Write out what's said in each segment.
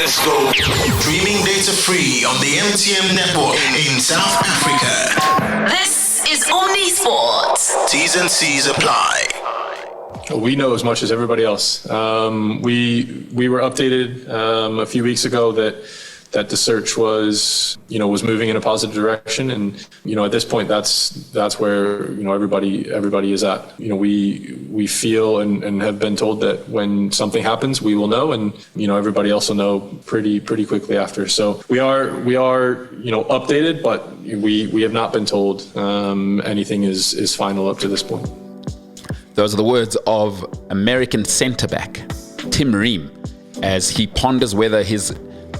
Let's go. Streaming data free on the MTN network in South Africa. This is Omni Sports. T's and C's apply. We know as much as everybody else. We were updated a few weeks ago that the search was moving in a positive direction, and at this point that's where everybody is at. We feel and have been told that when something happens we will know, and everybody else will know pretty quickly after. So we are updated, but we have not been told anything is final up to this point. Those are the words of American centre-back Tim Ream as he ponders whether his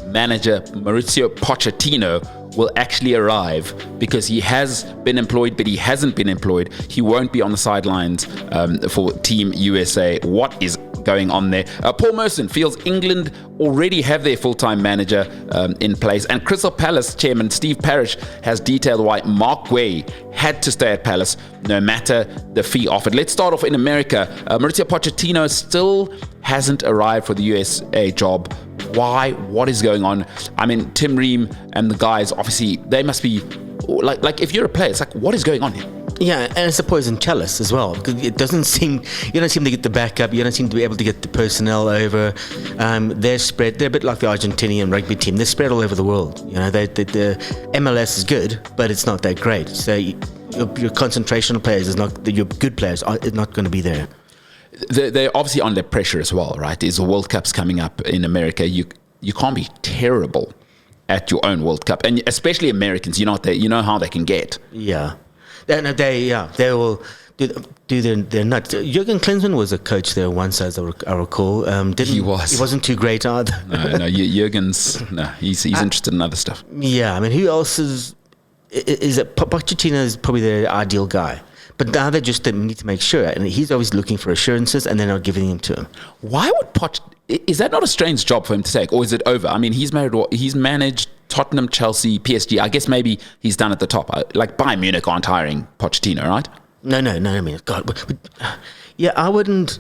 manager Mauricio Pochettino will actually arrive, because he has been employed but he hasn't been employed. He won't be on the sidelines for Team USA. What is going on there? Paul Merson feels England already have their full-time manager in place, and Crystal Palace chairman Steve Parish has detailed why Mark Guay had to stay at Palace no matter the fee offered. Let's start off in America. Mauricio Pochettino still hasn't arrived for the USA job. Why? What is going on? I mean, Tim Ream and the guys, obviously, they must be like if you're a player, it's like, what is going on here? Yeah, and it's a poison chalice as well, because you don't seem to get the backup. You don't seem to be able to get the personnel over. They're spread. They're a bit like the Argentinian rugby team. They're spread all over the world. The MLS is good, but it's not that great. So your concentration of players is not. Your good players are not going to be there. They're obviously under pressure as well, right? There's a World Cup's coming up in America. You can't be terrible at your own World Cup, and especially Americans. You know how they can get. Yeah. They will do their nuts. Jurgen Klinsmann was a coach there once, as I recall. He wasn't too great either. No, Jurgen's he's interested in other stuff. Yeah, I mean, who else is it? Pochettino is probably the ideal guy. But now they just need to make sure, and he's always looking for assurances, and they're not giving them to him. Why would is that not a strange job for him to take, or is it over? I mean, he's managed Tottenham, Chelsea, PSG. I guess maybe he's done at the top. Like Bayern Munich aren't hiring Pochettino, right? No. I mean, God, yeah, I wouldn't.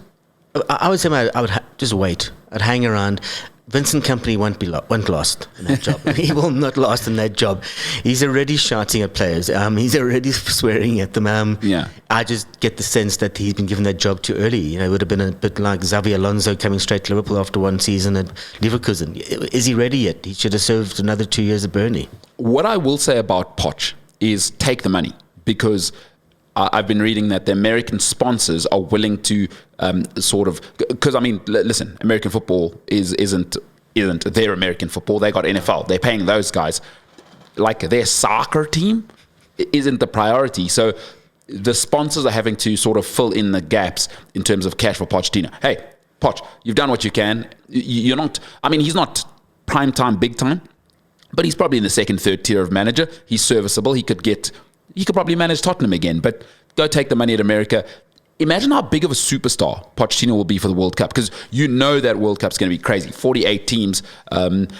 I would say I would just wait. I'd hang around. Vincent Kompany won't last in that job. He will not last in that job. He's already shouting at players. He's already swearing at them. Yeah. I just get the sense that he's been given that job too early. It would have been a bit like Xavi Alonso coming straight to Liverpool after one season at Leverkusen. Is he ready yet? He should have served another 2 years at Burnley. What I will say about Poch is take the money, because I've been reading that the American sponsors are willing to because I mean, listen, American football isn't their American football. They got NFL. They're paying those guys. Like, their soccer team isn't the priority. So the sponsors are having to sort of fill in the gaps in terms of cash for Pochettino. Hey, Poch, you've done what you can. You're not. I mean, he's not prime time, big time, but he's probably in the second, third tier of manager. He's serviceable. He could probably manage Tottenham again, but go take the money at America. Imagine how big of a superstar Pochettino will be for the World Cup, because that World Cup's going to be crazy. 48 teams. And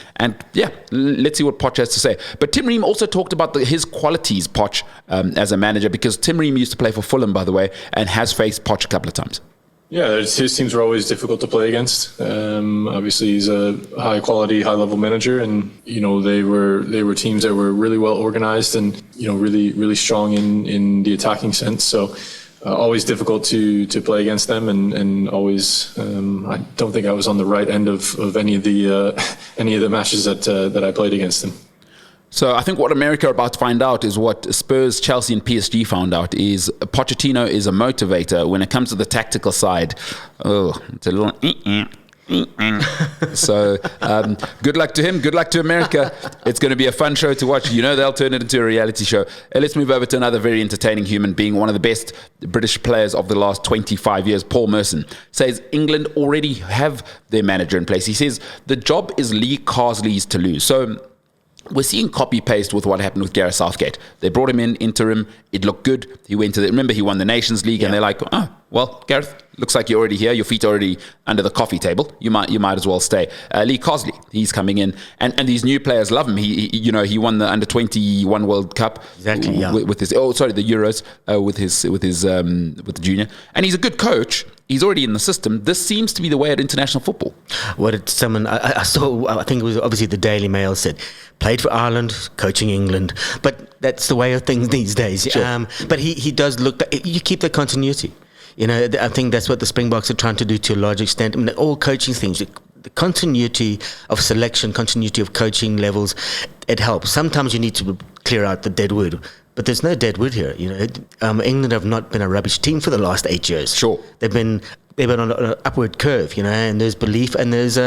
yeah, let's see what Poch has to say. But Tim Ream also talked about his qualities, Poch, as a manager, because Tim Ream used to play for Fulham, by the way, and has faced Poch a couple of times. Yeah, his teams are always difficult to play against. Obviously, he's a high-quality, high-level manager, and they were teams that were really well organized and really, really strong in the attacking sense. So always difficult to play against them, and always I don't think I was on the right end of any of the matches that I played against them. So I think what America are about to find out is what Spurs, Chelsea and PSG found out, is Pochettino is a motivator when it comes to the tactical side. Oh, it's a little... So good luck to him. Good luck to America. It's going to be a fun show to watch. They'll turn it into a reality show. Let's move over to another very entertaining human being, one of the best British players of the last 25 years, Paul Merson, says England already have their manager in place. He says the job is Lee Carsley's to lose. So we're seeing copy-paste with what happened with Gareth Southgate. They brought him in interim. It looked good. He went to remember he won the Nations League, and they're like, oh, well, Gareth, looks like you're already here. Your feet are already under the coffee table. You might as well stay. Lee Carsley, he's coming in, and these new players love him. He won the under-21 World Cup. Exactly, yeah. With his the Euros with the junior, and he's a good coach. he's already in the system. This seems to be the way at international football. What did someone I saw? I think it was obviously the Daily Mail said, played for Ireland, coaching England, but that's the way of things these days. Sure. But he does look. You keep the continuity. I think that's what the Springboks are trying to do to a large extent. I mean, all coaching things, the continuity of selection, continuity of coaching levels, it helps. Sometimes you need to clear out the dead wood, but there's no dead wood here. England have not been a rubbish team for the last 8 years. Sure, they've been on an upward curve. And there's belief, and there's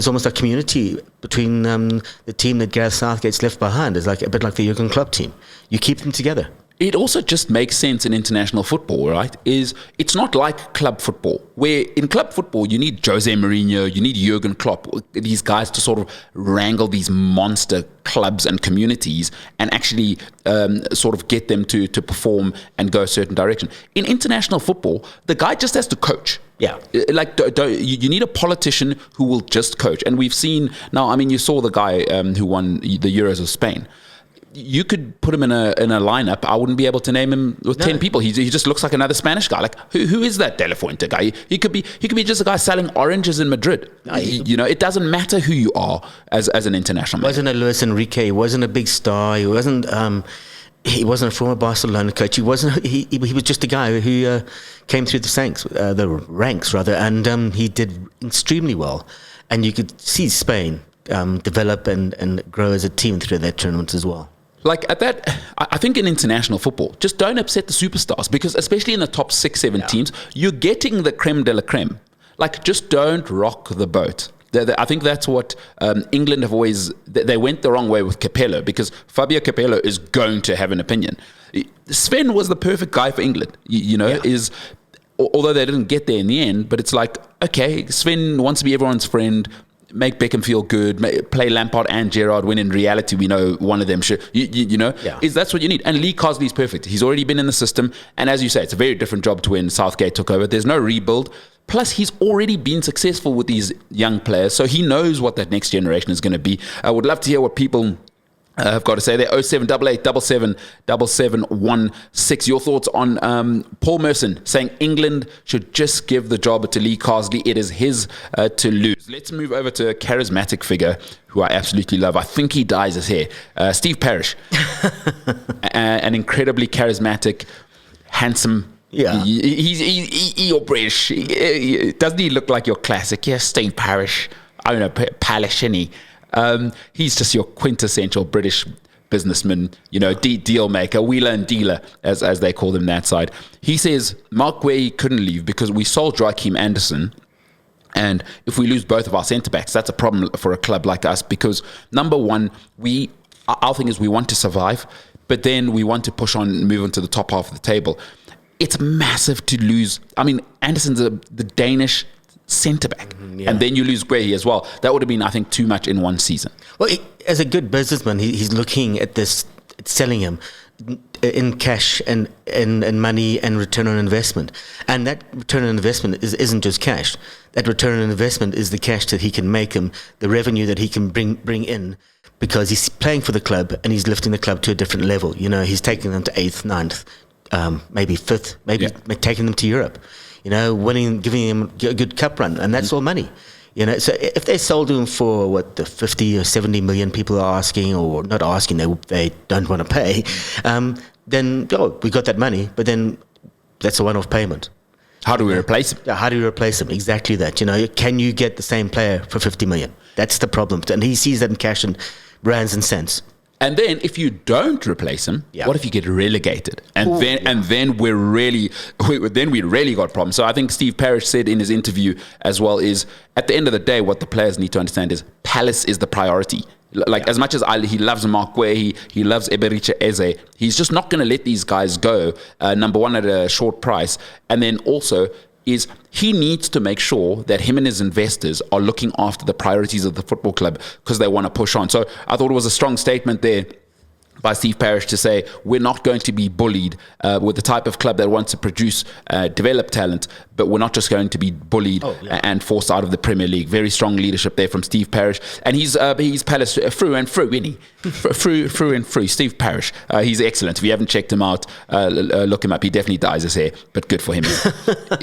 almost a community between the team that Gareth Southgate's left behind. It's like a bit like the Jurgen Klopp team. You keep them together. It also just makes sense in international football, right? It's not like club football, where in club football you need Jose Mourinho, you need Jurgen Klopp, these guys to sort of wrangle these monster clubs and communities and actually sort of get them to perform and go a certain direction. In international football, the guy just has to coach. Yeah. You need a politician who will just coach. And we've seen now, I mean, you saw the guy who won the Euros of Spain. You could put him in a lineup. I wouldn't be able to name him with 10 people. He just looks like another Spanish guy. Like who is that De La Fuente guy? He could be just a guy selling oranges in Madrid. It doesn't matter who you are as an international man. Wasn't a Luis Enrique. He wasn't a big star. He wasn't a former Barcelona coach. He wasn't. He was just a guy who came through the ranks, and he did extremely well. And you could see Spain develop and grow as a team through that tournament as well. Like at that, I think in international football, just don't upset the superstars, because especially in the top 6-7 teams, you're getting the creme de la creme. Like, just don't rock the boat. I think that's what England have always... They went the wrong way with Capello, because Fabio Capello is going to have an opinion. Sven was the perfect guy for England, although they didn't get there in the end, but it's like, okay, Sven wants to be everyone's friend, make Beckham feel good, play Lampard and Gerrard, when in reality we know one of them should, that's what you need. And Lee Carsley's perfect. He's already been in the system, and as you say, it's a very different job to when Southgate took over. There's no rebuild. Plus, he's already been successful with these young players, so he knows what that next generation is going to be. I would love to hear what people I've got to say there, 0788 777716. Your thoughts on Paul Merson saying England should just give the job to Lee Carsley. It is his to lose. Let's move over to a charismatic figure who I absolutely love. I think he dyes his hair. Steve Parish. An incredibly charismatic, handsome. Yeah. You're British. Doesn't he look like your classic? Yes, Steve Parish. I don't know, Palish, isn't he? He's just your quintessential British businessman, deal maker, wheeler and dealer, as they call them that side. He says Mark Guehi couldn't leave because we sold Joachim Andersen, and if we lose both of our centre-backs, that's a problem for a club like us, because number one, our thing is we want to survive, but then we want to push on and move into the top half of the table. It's massive to lose. I mean, Andersen's the Danish centre-back, and then you lose Guehi as well. That would have been, I think, too much in one season. Well, as a good businessman, he's looking at this, selling him in cash and money and return on investment. And that return on investment isn't just cash. That return on investment is the cash that he can make him, the revenue that he can bring in, because he's playing for the club and he's lifting the club to a different level. He's taking them to 8th, 9th, maybe 5th, maybe taking them to Europe. Winning, giving him a good cup run, and that's all money. So if they sold him for the 50 or 70 million people are asking, or not asking, they don't want to pay, then we got that money, but then that's a one-off payment. How do we replace him? Yeah, how do you replace him? Exactly that. Can you get the same player for 50 million? That's the problem, and he sees that in cash and rands and cents. And then if you don't replace him, what if you get relegated? And then we really got problems. So I think Steve Parish said in his interview as well is, at the end of the day, what the players need to understand is Palace is the priority. As much as he loves Mark Guehi, he loves Eberiche Eze, he's just not going to let these guys go, number one, at a short price. And then also is he needs to make sure that him and his investors are looking after the priorities of the football club, because they want to push on. So I thought it was a strong statement there by Steve Parish to say, we're not going to be bullied with the type of club that wants to produce, develop talent, but we're not just going to be bullied and forced out of the Premier League. Very strong leadership there from Steve Parish. And he's Palace through and through, isn't he? through and through. Steve Parish. He's excellent. If you haven't checked him out, look him up. He definitely dyes his hair, but good for him.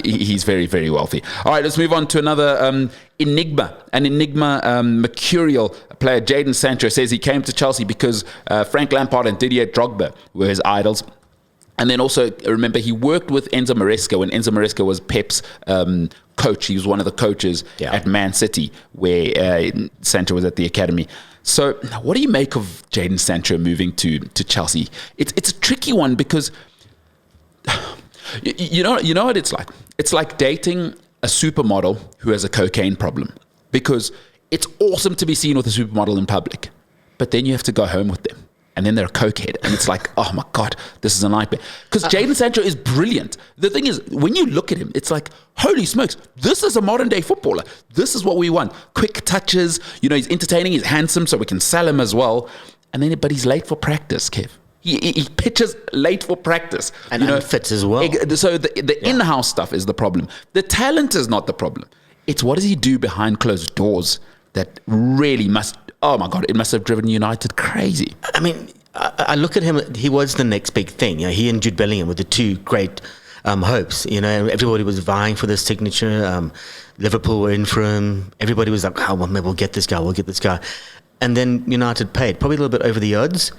He's very, very wealthy. All right, let's move on to another enigma. An enigma, mercurial player. Jadon Sancho says he came to Chelsea because Frank Lampard and Didier Drogba were his idols. And then also, remember, he worked with Enzo Maresca when Enzo Maresca was Pep's coach. He was one of the coaches at Man City, where Sancho was at the academy. So what do you make of Jadon Sancho moving to Chelsea? It's a tricky one because, you know what it's like? It's like dating a supermodel who has a cocaine problem, because it's awesome to be seen with a supermodel in public, but then you have to go home with them. And then they're a cokehead. And it's like, oh my God, this is a nightmare. Because Jadon Sancho is brilliant. The thing is, when you look at him, it's like, holy smokes, this is a modern day footballer. This is what we want. Quick touches, he's entertaining, he's handsome, so we can sell him as well. But he's late for practice, Kev. He pitches late for practice. And unfit as well. So the in-house stuff is the problem. The talent is not the problem. It's what does he do behind closed doors that really must... Oh my God, it must have driven United crazy. I mean, I look at him, he was the next big thing. He and Jude Bellingham were the two great hopes. Everybody was vying for this signature. Liverpool were in for him. Everybody was like, oh, well, maybe we'll get this guy. And then United paid, probably a little bit over the odds.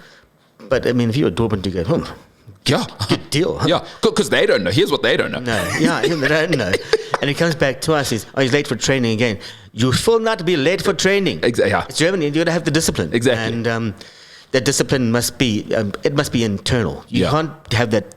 But, I mean, if you were Dortmund, you go, good deal. Huh? Yeah, because they don't know. Here's what they don't know. They don't know. And he comes back to us, he's late for training again. You will not be late for training. Exactly. Yeah. It's Germany, you've got to have the discipline. Exactly. And that discipline must be internal. You can't have that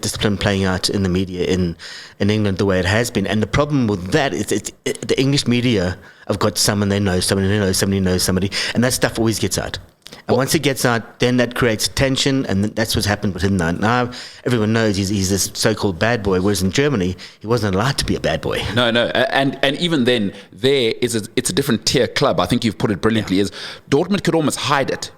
discipline playing out in the media in England the way it has been. And the problem with that is the English media have got someone they know, somebody who knows somebody who knows somebody, and that stuff always gets out. And once it gets out, then that creates tension, and that's what's happened with him now. Now everyone knows he's this so-called bad boy, whereas in Germany, he wasn't allowed to be a bad boy. No, and even then, it's a different tier club. I think you've put it brilliantly. Is Dortmund could almost hide it,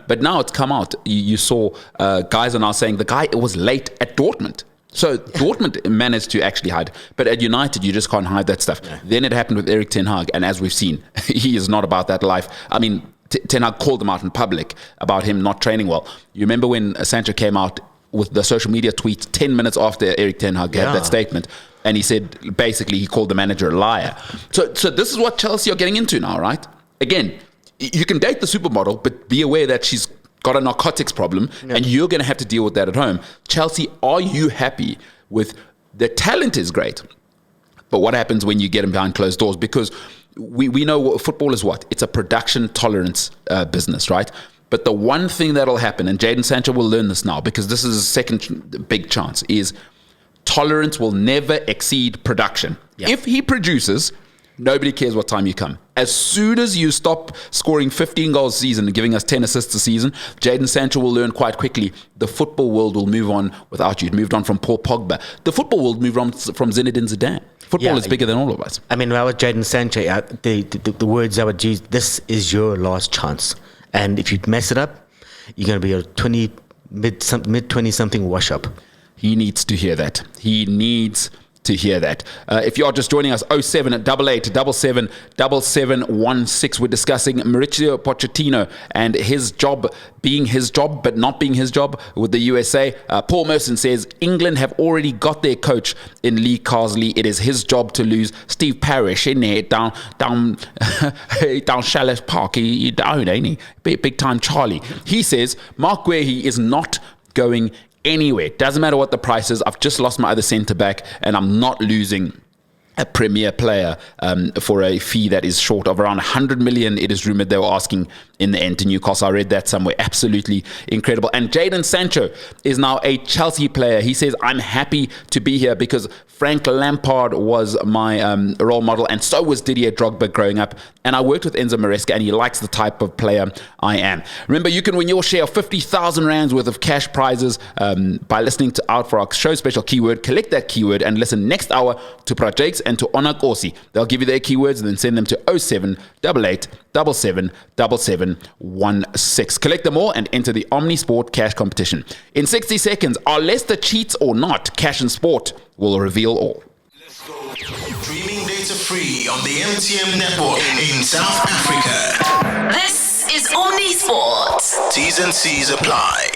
but now it's come out. You saw guys are now saying the guy was late at Dortmund. So Dortmund managed to actually hide, but at United you just can't hide that stuff. Yeah. Then it happened with Erik ten Hag, and as we've seen, he is not about that life. I mean, Ten Hag called him out in public about him not training well. You remember when Sancho came out with the social media tweet 10 minutes after Erik ten Hag had that statement, and he said basically he called the manager a liar. So this is what Chelsea are getting into now, right? Again, you can date the supermodel, but be aware that she's got a narcotics problem, and you're going to have to deal with that at home. Chelsea, are you happy with the talent is great, but what happens when you get them behind closed doors? Because we know football is what? It's a production tolerance business, right? But the one thing that'll happen, and Jadon Sancho will learn this now, because this is his second big chance, is tolerance will never exceed production. Yep. If he produces, nobody cares what time you come. As soon as you stop scoring 15 goals a season and giving us 10 assists a season, Jadon Sancho will learn quite quickly the football world will move on without you. It moved on from Paul Pogba. The football world moved on from Zinedine Zidane. Football is bigger than all of us. I mean, when I was Jadon Sancho, the words I would use, this is your last chance. And if you mess it up, you're going to be a mid-20-something wash-up. He needs to hear that. He needs to hear that. If you are just joining us, 0788777716. We're discussing Mauricio Pochettino and his job being his job, but not being his job with the USA. Paul Merson says England have already got their coach in Lee Carsley. It is his job to lose. Steve Parish in there down Chalice Park. He down, ain't he? Big time Charlie. He says Mark Guehi is not going anywhere. Doesn't matter what the price is. I've just lost my other centre back, and I'm not losing a premier player for a fee that is short of around 100 million. It is rumoured they were asking in the end to Newcastle. I read that somewhere. Absolutely incredible. And Jadon Sancho is now a Chelsea player. He says, I'm happy to be here because Frank Lampard was my role model, and so was Didier Drogba growing up. And I worked with Enzo Maresca, and he likes the type of player I am. Remember, you can win your share of 50,000 rands worth of cash prizes by listening out for our show special keyword. Collect that keyword and listen next hour to Projects and to Onah Kosi. They'll give you their keywords and then send them to 0788 777716. Collect them all and enter the OmniSport cash competition. In 60 seconds, are Leicester cheats or not? Cash and Sport will reveal all. Streaming data free on the MTN network in South Africa. This is Omni Sports. T's and C's apply.